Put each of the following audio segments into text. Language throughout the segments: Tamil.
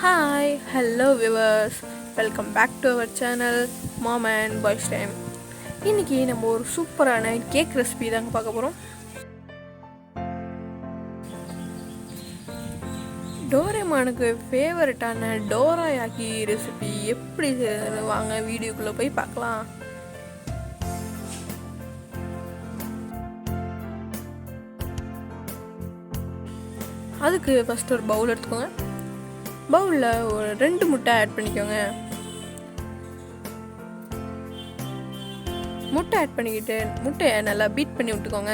Hi, hello viewers. Welcome back to our channel Mom and Boys Time. இன்னைக்கு நம்ம ஒரு சூப்பரான கேக் ரெசிபி தாங்க பார்க்க போறோம். டோரேமானுக்கு ஃபேவரட்டான டோராயாக்கி ரெசிபி எப்படி வாங்க வீடியோக்குள்ள போய் பார்க்கலாம். அதுக்கு ஃபர்ஸ்ட் ஒரு பவுல் எடுத்துக்கோங்க. பவுலில் ஒரு 2 முட்டை ஆட் பண்ணிக்கோங்க. முட்டை ஆட் பண்ணிக்கிட்டு முட்டையை நல்லா பீட் பண்ணி விட்டுக்கோங்க.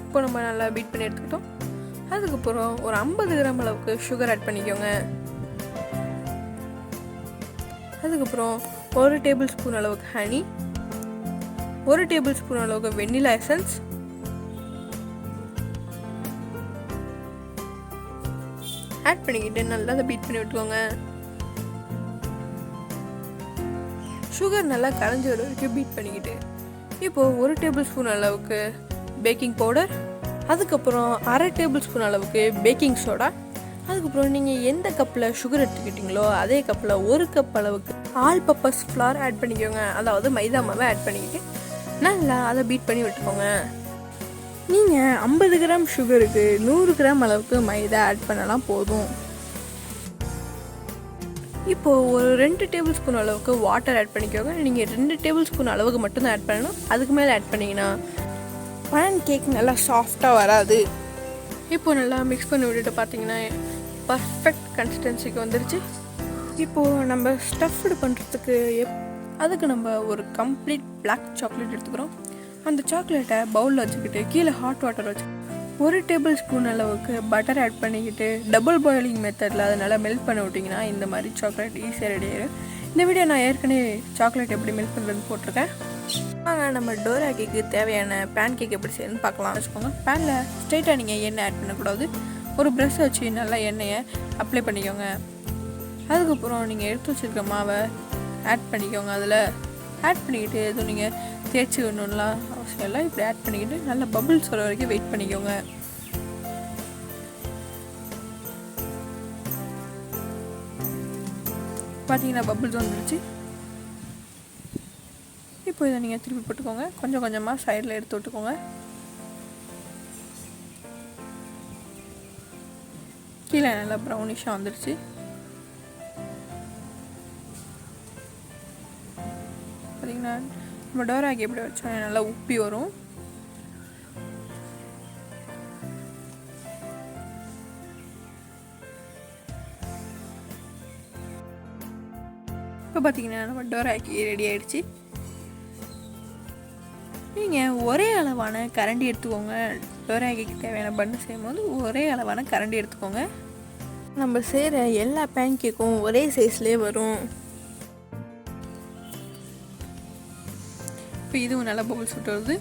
இப்போ நம்ம நல்லா பீட் பண்ணி எடுத்துக்கிட்டோம். அதுக்கப்புறம் ஒரு 50 கிராம் அளவுக்கு சுகர் ஆட் பண்ணிக்கோங்க. அதுக்கப்புறம் 1 டேபிள் ஸ்பூன் அளவுக்கு ஹனி, 1 டேபிள் ஸ்பூன் அளவுக்கு வெண்ணிலா எசன்ஸ், ஆட் பண்ணிக்கிட்டு நல்லா அதை பீட் பண்ணி விட்டுக்கோங்க. சுகர் நல்லா கரைஞ்சி வர வரைக்கும் பீட் பண்ணிக்கிட்டு இப்போது 1 டேபிள் ஸ்பூன் அளவுக்கு பேக்கிங் பவுடர், அதுக்கப்புறம் 1/2 டேபிள் ஸ்பூன் அளவுக்கு பேக்கிங் சோடா, அதுக்கப்புறம் நீங்கள் எந்த கப்பில் சுகர் எடுத்துக்கிட்டீங்களோ அதே கப்பில் 1 கப் அளவுக்கு ஆல் பர்பஸ் ஃப்ளார் ஆட் பண்ணிக்கோங்க. அதாவது மைதா மாவை ஆட் பண்ணிக்கிட்டு நல்லா அதை பீட் பண்ணி விட்டுக்கோங்க. நீங்கள் 50 கிராம் சுகருக்கு 100 கிராம் அளவுக்கு மைதா ஆட் பண்ணலாம் போதும். இப்போது ஒரு 2 டேபிள் ஸ்பூன் அளவுக்கு வாட்டர் ஆட் பண்ணிக்கோங்க. நீங்கள் 2 டேபிள் ஸ்பூன் அளவுக்கு மட்டும்தான் ஆட் பண்ணணும். அதுக்கு மேலே ஆட் பண்ணிங்கன்னா பேன் கேக் நல்லா சாஃப்டாக வராது. இப்போது நல்லா மிக்ஸ் பண்ணி விட்டுட்டு பார்த்தீங்கன்னா பர்ஃபெக்ட் கன்சிஸ்டன்சிக்கு வந்துருச்சு. இப்போது நம்ம ஸ்டஃப்டு பண்ணுறதுக்கு அதுக்கு நம்ம ஒரு கம்ப்ளீட் பிளாக் சாக்லேட் எடுத்துக்கிறோம். அந்த சாக்லேட்டை பவுலில் வச்சுக்கிட்டு கீழே ஹாட் வாட்டர் வச்சு 1 டேபிள் ஸ்பூன் அளவுக்கு பட்டர் ஆட் பண்ணிக்கிட்டு டபுள் பாயிலிங் மெத்தடில் அதை நல்லா மெல்ட் பண்ணி விட்டிங்கன்னா இந்த மாதிரி சாக்லேட் ஈஸியாக ரெடி ஆயிடும். இந்த வீடியோ நான் ஏற்கனவே சாக்லேட் எப்படி மெல்ட் பண்ணுறதுன்னு போட்டிருக்கேன். ஆனால் நம்ம டோரா கேக்கு தேவையான பேன் கேக் எப்படி செய்யணும்னு பார்க்கலாம். வச்சுக்கோங்க. பேனில் ஸ்ட்ரைட்டாக நீங்கள் எண்ணெய் ஆட் பண்ணக்கூடாது. ஒரு ப்ரஷ் வச்சு நல்லா எண்ணெயை அப்ளை பண்ணிக்கோங்க. அதுக்கப்புறம் நீங்கள் எடுத்து வச்சுருக்க மாவை ஆட் பண்ணிக்கோங்க. அதில் ஆட் பண்ணிக்கிட்டு எதுவும் நீங்கள் தேய்ச்சி விடணும்லாம் அவசியம் இல்லை. இப்படி ஆட் பண்ணிக்கிட்டு நல்லா பபிள்ஸ் வர வரைக்கும் வெயிட் பண்ணிக்கோங்க. பார்த்தீங்கன்னா பபிள்ஸ் வந்துடுச்சு. இப்போ இதை நீங்கள் திருப்பி போட்டுக்கோங்க. கொஞ்சம் கொஞ்சமாக சைடில் எடுத்து விட்டுக்கோங்க. கீழே நல்லா ப்ரௌனிஷாக வந்துடுச்சு. பார்த்தீங்கன்னா நம்ம டோராக்கி எப்படி வச்சோம் நல்லா உப்பி வரும். இப்போ பார்த்தீங்கன்னா நம்ம டோராக்கி ரெடி ஆகிடுச்சு. நீங்கள் ஒரே அளவான கரண்டி எடுத்துக்கோங்க. டோராக்கிக்கு தேவையான பண்ணு செய்யும்போது ஒரே அளவான கரண்டி எடுத்துக்கோங்க. நம்ம செய்கிற எல்லா பேன் கேக்கும் ஒரே சைஸ்லேயே வரும். இப்போ இதுவும் நல்லா பபுள்ஸ் விட்டு வருது.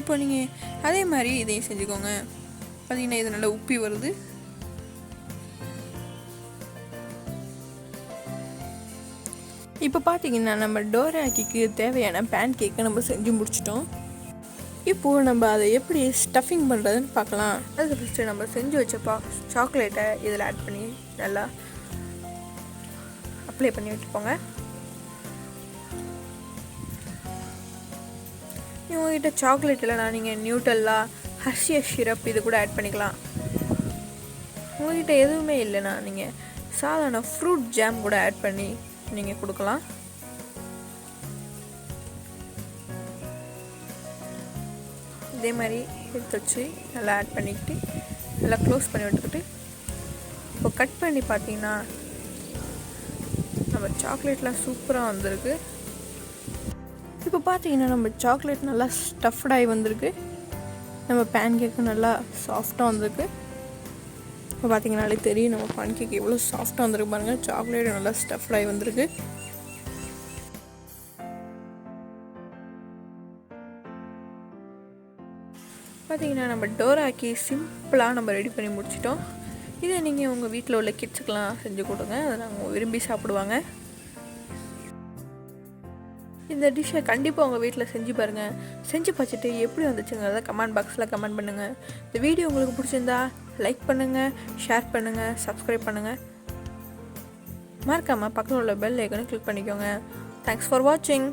இப்போ நீங்கள் அதே மாதிரி இதையும் செஞ்சுக்கோங்க. பார்த்தீங்கன்னா இது நல்லா உப்பி வருது. இப்போ பார்த்தீங்கன்னா நம்ம டோராக்கிக்கு தேவையான பேன் கேக்கை நம்ம செஞ்சு முடிச்சிட்டோம். இப்போது நம்ம அதை எப்படி ஸ்டஃபிங் பண்ணுறதுன்னு பார்க்கலாம். அதுக்கு ஃபஸ்ட்டு நம்ம செஞ்சு வச்ச சாக்லேட்டை இதில் ஆட் பண்ணி நல்லா அப்ளை பண்ணி விட்டுப்போங்க. உங்கள்கிட்ட சாக்லேட் இல்லைனா நீங்கள் நியூட்டல்லா, ஹர்ஷியஸ் சிரப் இது கூட ஆட் பண்ணிக்கலாம். உங்கள்கிட்ட எதுவுமே இல்லைனா நீங்கள் சாதாரண ஃப்ரூட் ஜாம் கூட ஆட் பண்ணி நீங்கள் கொடுக்கலாம். இதே மாதிரி எடுத்து வச்சு நல்லா ஆட் பண்ணிக்கிட்டு நல்லா க்ளோஸ் பண்ணி விட்டுக்கிட்டு இப்போ கட் பண்ணி பார்த்தீங்கன்னா நம்ம சாக்லேட்லாம் சூப்பராக வந்திருக்கு. இப்போ பார்த்தீங்கன்னா நம்ம சாக்லேட் நல்லா ஸ்டஃப்டாகி வந்திருக்கு. நம்ம பேன் கேக்கு நல்லா சாஃப்டாக வந்திருக்கு. இப்போ பார்த்தீங்கன்னாலே தெரியும் நம்ம பேன் கேக் எவ்வளோ சாஃப்டாக வந்திருக்கு பாருங்கள். சாக்லேட் நல்லா ஸ்டஃப்டாகி வந்திருக்கு. பார்த்தீங்கன்னா நம்ம டோராக்கி சிம்பிளாக நம்ம ரெடி பண்ணி முடிச்சிட்டோம். இதை நீங்கள் உங்கள் வீட்டில் உள்ள கிட்ஸுக்கெலாம் செஞ்சு கொடுங்க. அதை நாங்கள் விரும்பி சாப்பிடுவாங்க. இந்த டிஷ்ஷை கண்டிப்பாக உங்கள் வீட்டில் செஞ்சு பாருங்கள். செஞ்சு பார்த்துட்டு எப்படி வந்துச்சுங்கிறத கமெண்ட் பாக்ஸில் கமெண்ட் பண்ணுங்கள். இந்த வீடியோ உங்களுக்கு பிடிச்சிருந்தா லைக் பண்ணுங்கள், ஷேர் பண்ணுங்கள், சப்ஸ்கிரைப் பண்ணுங்கள். மறக்காமல் பக்கத்தில் உள்ள பெல் ஐக்கனை கிளிக் பண்ணிக்கோங்க. தேங்க்ஸ் ஃபார் வாட்சிங்.